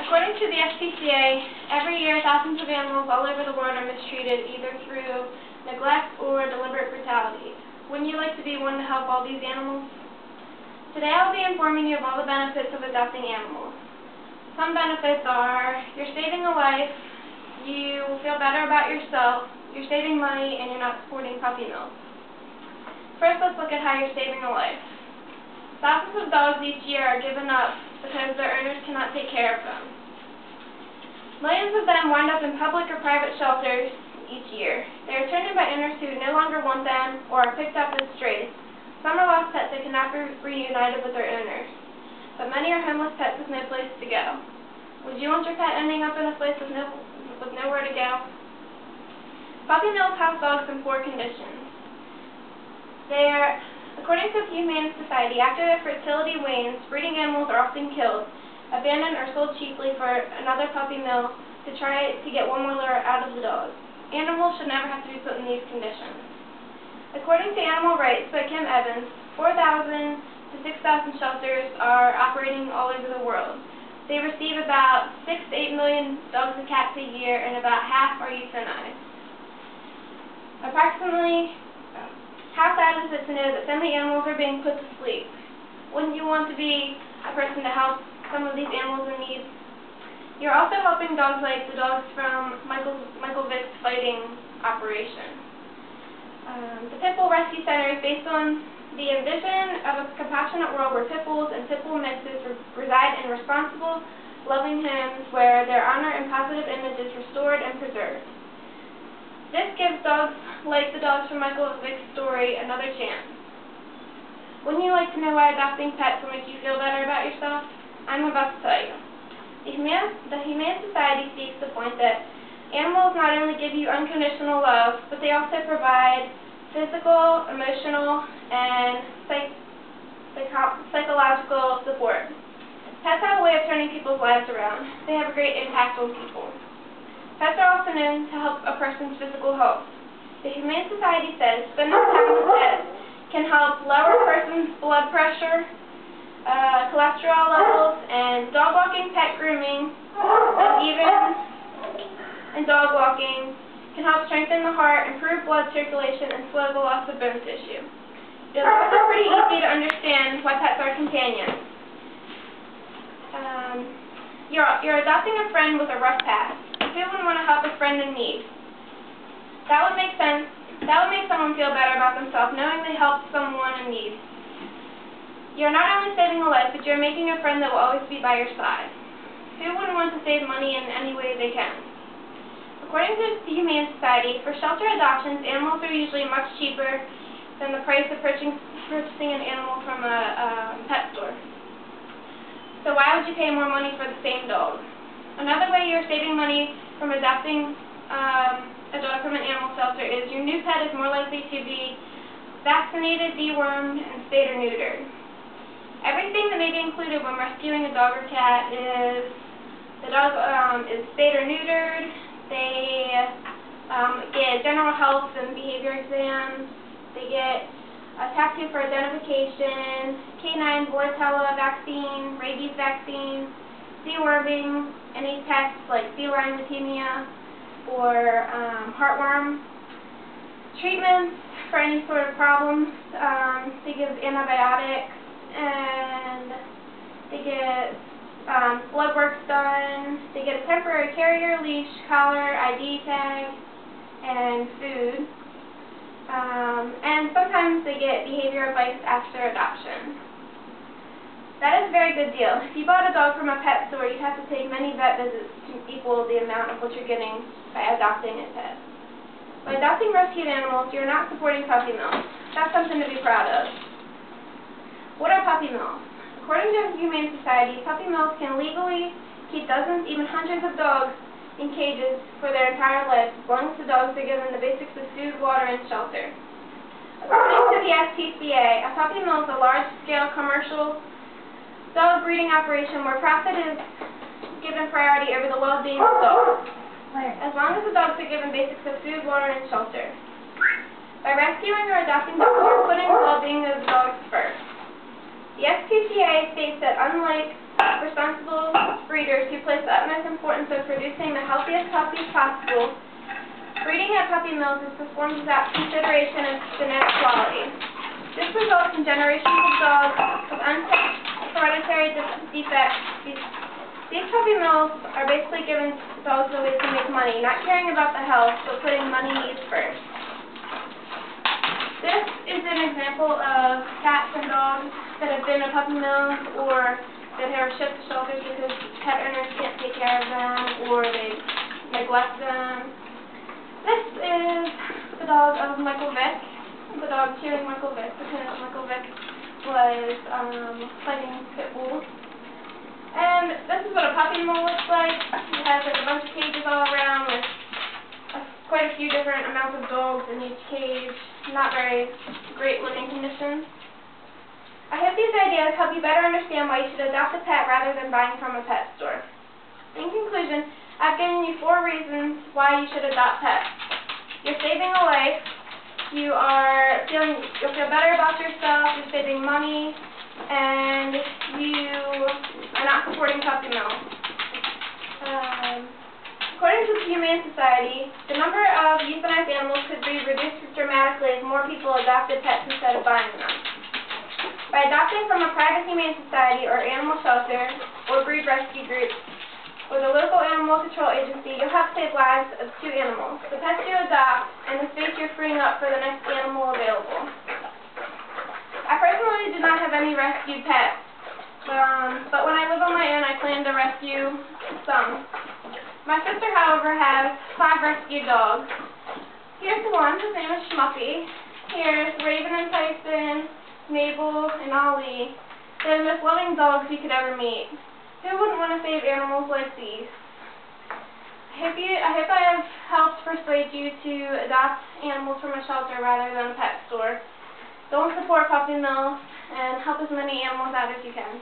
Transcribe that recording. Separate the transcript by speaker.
Speaker 1: According to the SPCA, every year thousands of animals all over the world are mistreated either through neglect or deliberate brutality. Wouldn't you like to be one to help all these animals? Today I'll be informing you of all the benefits of adopting animals. Some benefits are you're saving a life, you will feel better about yourself, you're saving money, and you're not supporting puppy mills. First, let's look at how you're saving a life. Thousands of dogs each year are given up because their owners cannot take care of them. Millions of them wind up in public or private shelters each year. They are turned in by owners who no longer want them or are picked up as strays. Some are lost pets that cannot be reunited with their owners, but many are homeless pets with no place to go. Would you want your pet ending up in a place with nowhere to go? Puppy mills house dogs in poor conditions. According to the Humane Society, after their fertility wanes, breeding animals are often killed, abandoned, or sold cheaply for another puppy mill to try to get one more litter out of the dog. Animals should never have to be put in these conditions. According to Animal Rights by Kim Evans, 4,000 to 6,000 shelters are operating all over the world. They receive about 6 to 8 million dogs and cats a year, and about half are euthanized. How sad is it to know that so many animals are being put to sleep? Wouldn't you want to be a person to help some of these animals in need? You're also helping dogs like the dogs from Michael Vick's fighting operation. The Pit Bull Rescue Center is based on the vision of a compassionate world where pit bulls and pit bull mixes reside in responsible, loving homes where their honor and positive image is restored and preserved. This gives dogs like the dogs from Michael Vick's story another chance. Wouldn't you like to know why adopting pets will make you feel better about yourself? I'm about to tell you. The Humane Society seeks the point that animals not only give you unconditional love, but they also provide physical, emotional, and psychological support. Pets have a way of turning people's lives around. They have a great impact on people. Pets are also known to help a person's physical health. The Humane Society says spending time with pets can help lower a person's blood pressure, cholesterol levels, and dog walking, pet grooming, and dog walking can help strengthen the heart, improve blood circulation, and slow the loss of bone tissue. It is also pretty easy to understand why pets are companions. You're adopting a friend with a rough past. Who wouldn't want to help a friend in need? That would make sense. That would make someone feel better about themselves, knowing they helped someone in need. You're not only saving a life, but you're making a friend that will always be by your side. Who wouldn't want to save money in any way they can? According to the Humane Society, for shelter adoptions, animals are usually much cheaper than the price of purchasing an animal from a pet store. So why would you pay more money for the same dog? Another way you're saving money from adopting a dog from an animal shelter is your new pet is more likely to be vaccinated, dewormed, and spayed or neutered. Everything that may be included when rescuing a dog or cat is the dog is spayed or neutered, they get general health and behavior exams, they get a tattoo for identification, canine varicella vaccine, rabies vaccine, deworming, any tests like feline leukemia or heartworm, treatments for any sort of problems. They give antibiotics, and they get blood work done. They get a temporary carrier, leash, collar, ID tag, and food. And sometimes they get behavior advice after adoption. That is a very good deal. If you bought a dog from a pet store, you'd have to take many vet visits to equal the amount of what you're getting by adopting a pet. By adopting rescued animals, you're not supporting puppy mills. That's something to be proud of. What are puppy mills? According to the Humane Society, puppy mills can legally keep dozens, even hundreds of dogs in cages for their entire lives, as long as the dogs are given the basics of food, water, and shelter. According to the SPCA, a puppy mill is a large-scale commercial dog breeding operation where profit is given priority over the well-being of dogs, as long as the dogs are given basics of food, water, and shelter. By rescuing or adopting dogs, you're putting the well-being of the dogs first. The SPCA states that unlike responsible breeding, breeders who place the utmost importance of producing the healthiest puppies possible, breeding at puppy mills is performed without consideration of genetic quality. This results in generations of dogs with unchecked hereditary defects. These puppy mills are basically giving dogs a way to make money, not caring about the health, but putting money needs first. This is an example of cats and dogs that have been in puppy mills or that are shipped to shelters because pet owners can't take care of them or they neglect them. This is the dog of Michael Vick, the dog cheering Michael Vick, because Michael Vick was fighting pit bulls. And this is what a puppy mill looks like. It has like a bunch of cages all around with quite a few different amounts of dogs in each cage. Not very great living conditions. I hope these ideas help you better understand why you should adopt a pet rather than buying from a pet store. In conclusion, I've given you 4 reasons why you should adopt pets. You're saving a life, you'll feel better about yourself, you're saving money, and you are not supporting puppy mills. According to the Humane Society, the number of euthanized animals could be reduced dramatically if more people adopted pets instead of buying them. By adopting from a private humane society or animal shelter or breed rescue group or the local animal control agency, you'll help save lives of 2 animals, the pets you adopt and the space you're freeing up for the next animal available. I personally do not have any rescued pets, but when I live on my own, I plan to rescue some. My sister, however, has 5 rescued dogs. Here's the one. His name is Schmuffy. Here's Raven and Tyson, Mabel, and Ollie. They're the most loving dogs you could ever meet. Who wouldn't want to save animals like these? I hope I have helped persuade you to adopt animals from a shelter rather than a pet store. Don't support puppy mills, and help as many animals out as you can.